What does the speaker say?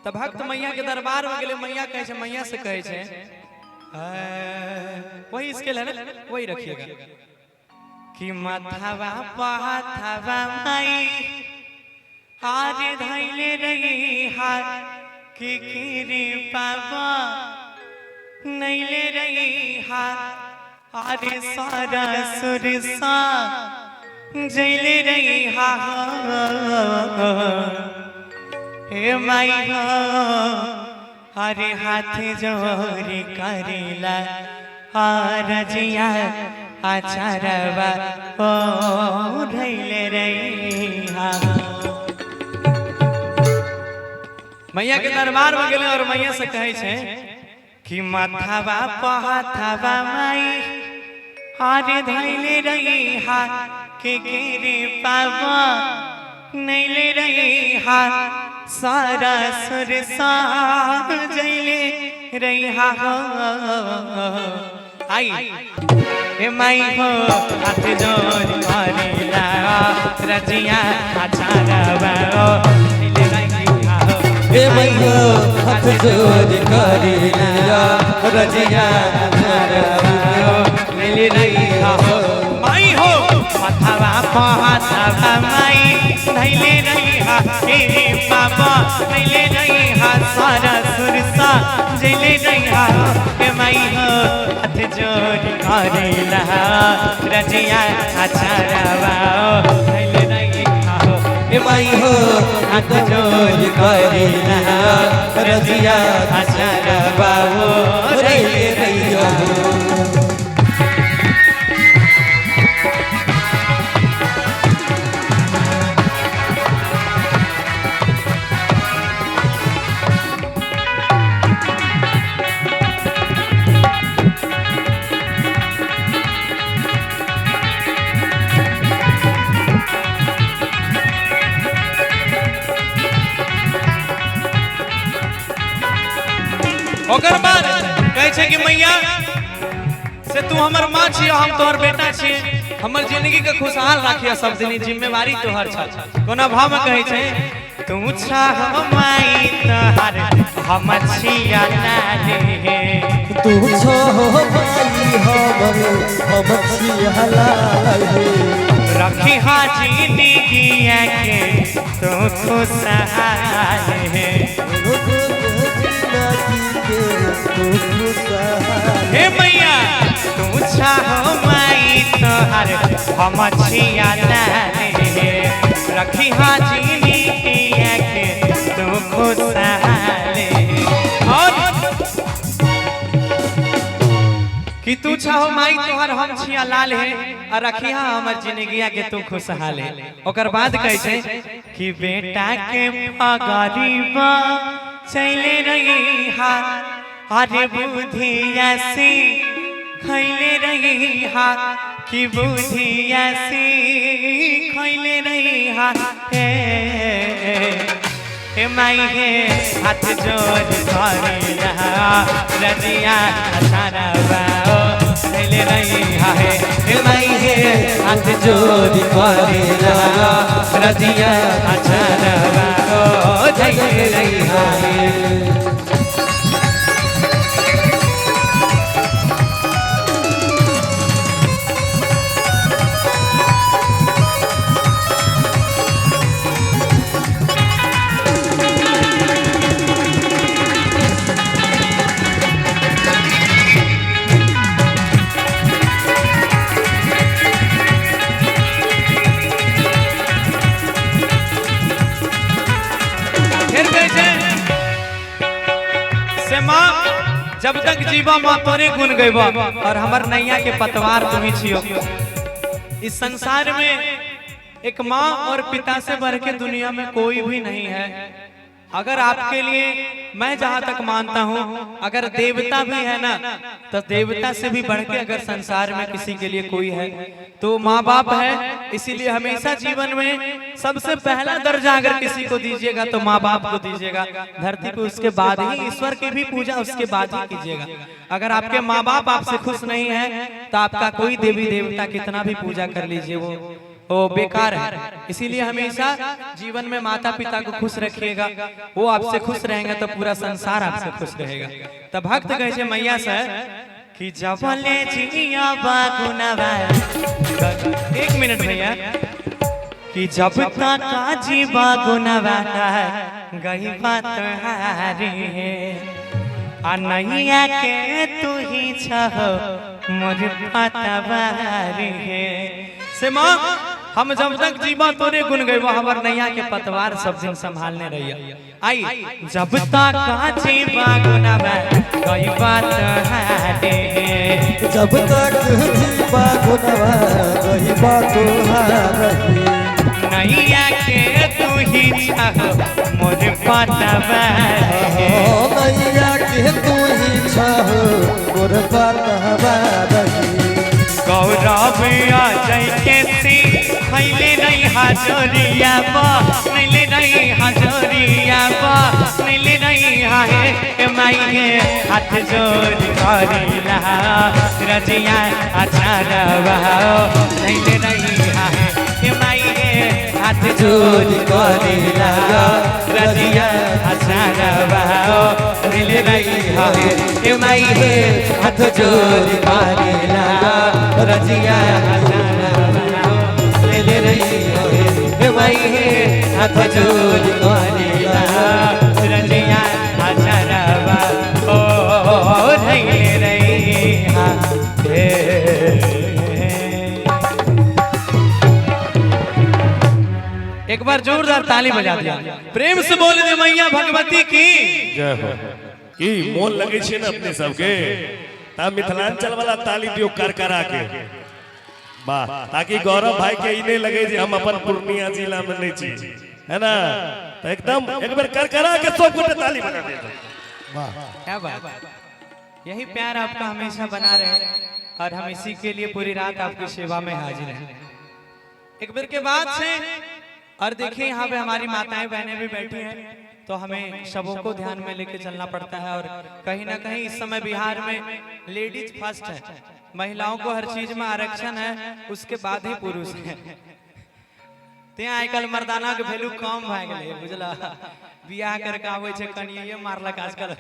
तो भक्त मैया के दरबार में गेले, मैया कहे छे, मैया से कहे छे वही स्केल है ना, वही रखिएगा कि माथावा पाथावा माई हारे धैले रही हार कि गिरी पावा नैले रही हार आरे सारा सुरसा जैले रही हार हे माई हो हरे हाथ जोरी करेला रजिया आचारवा ओ ढैले रही मैया के दरबार में गेले और मैया से कहे छे कि माथावा पहाथावा माई हारे धैले रही हा के गिरे पावा नैले रही हा सारा सुरसा जैले रही हा आई हे माई हो हाथ जोड़ करेला रजिया आचारवा ढैले रही हा हे माई हो हाथ जोड़ करेला रजिया आचारवा ढैले रही हा माई हो माथावा पहाथावा माई धैले रही हा हे बाबा धैले रही हा सारा सुरसा जैले रही हा हे माई हो हाथ जोड़ करेला रजिया आचारवा धैले रही हा हे माई हो हाथ जोड़ करेला रजिया आचारवा ढैले रही हा ओकर बाद कहे छे कि मैया से तू हमर माँ छी, हम तोहर बेटा छी, हमर जिंदगी के खुशहाल राखिया सब दिन, जिम्मेवारी तोहर छ। कोना भाव में कहे छे तू चाह माई तोहर हम छिया लाले तू छो माई हम छिया लाले रखी हा जिंदगी के तू खुशहाल है हे मैया तू चाह माई तोहर हम छिया लाले रखी हा जिंदगी के तू खुशहाल और कि तू चाह माई तोहर हम छिया लाल है और रखी हा हमर जिंदगी के तू खुशहाल है। ओकर बाद कहे छे कि बेटा के पगरीबा चले रही हा अरे बुधिया से खैले रही हा कि बुधिया से खैले रही हा हे माई हे हाथ जोड़ करेला रजिया आचारवा ढैले रही हा हे माई हे हाथ जोड़ करेला रजिया आचारवा ढैले रही हा जब तक जीवा माँ तोरे गुण गईबा और हमर नैया के पतवार तुम्ही छियो। इस संसार में एक माँ और पिता से बढ़ के दुनिया में कोई भी नहीं है। अगर आपके लिए मैं जहाँ तक मानता हूँ, अगर देवता भी है ना, तो देवता से भी बढ़ के अगर संसार में किसी के लिए कोई है तो माँ बाप है। इसीलिए हमेशा जीवन में सबसे पहला दर्जा अगर किसी को दीजिएगा तो माँ बाप को दीजिएगा। धरती पे उसके बाद ही ईश्वर की भी पूजा उसके बाद ही कीजिएगा। अगर आपके माँ बाप आपसे खुश नहीं है तो आपका कोई देवी देवता कितना भी पूजा कर लीजिए वो वो बेकार है। इसीलिए हमेशा जीवन में माता पिता को खुश रखिएगा, वो आपसे खुश रहेंगे तो पूरा संसार आपसे खुश रहेगा। तो भक्त कहे मैया से कि जबले जिया बागुनवा, एक मिनट भैया, कि जब तक जी बागुनवा गई बात हारी आ नैया के तू ही छह मोर पतवारी से माँ, हम जब तक जीवा तोरे गुन गए हमार नैया के पतवार सब दिन संभालने रहिए। आई जब तक जीवा गुनवा गई बात हारी, जब तक जीवा गुनवा गई बात हारी, नैया के तू ही छह मोर पतवारी, नैया के तू ही छह मोर पतवारी। गौरव आ जाय के सी खैले नहीं हाजरिया बा, नैले नहीं हाजरिया बा, नैले नहीं हाय माइये हाथ जोड़ करिला रजिया अचारवा, नैले नहीं हाय माइये हाथ जोड़ करिला रजिया अचारवा, नैले नहीं हाय माइये हाथ जोड़ करिला रजिया ले रही है माइये हाथ जोड़ करिला रजिया हजरवा ओ ले रही है। एक बार जोरदार ताली बजा दिया, प्रेम से बोल दे मैया भगवती की जय हो। की मोन लगे छे ना अपने सबके, ता मिथिलांचल वाला ताली दियो कर करा के वाह, ताकि गौरव भाई के इने लगे जे हम अपन पूर्णिया जिला में नहीं छी, है ना। तो एकदम एक बार कर करा के सब को ताली बजा दे। वाह क्या बात, यही प्यार आपका हमेशा बना रहे और हम इसी के लिए पूरी रात आपकी सेवा में हाजिर हैं। एक बार के बाद से और देखिए यहाँ पे हमारी माताएं बहनें भी बैठी हैं, तो हमें सबों को ध्यान में लेके चलना पड़ता है। और कहीं ना कहीं इस समय बिहार में लेडीज फर्स्ट है, महिलाओं को हर चीज में आरक्षण है, उसके बाद ही पुरुष है। ते आजकल मर्दाना के वैल्यू कम भए गेलै, बुझला, बियाह करके आबै छै कनिये मारलक आजकल।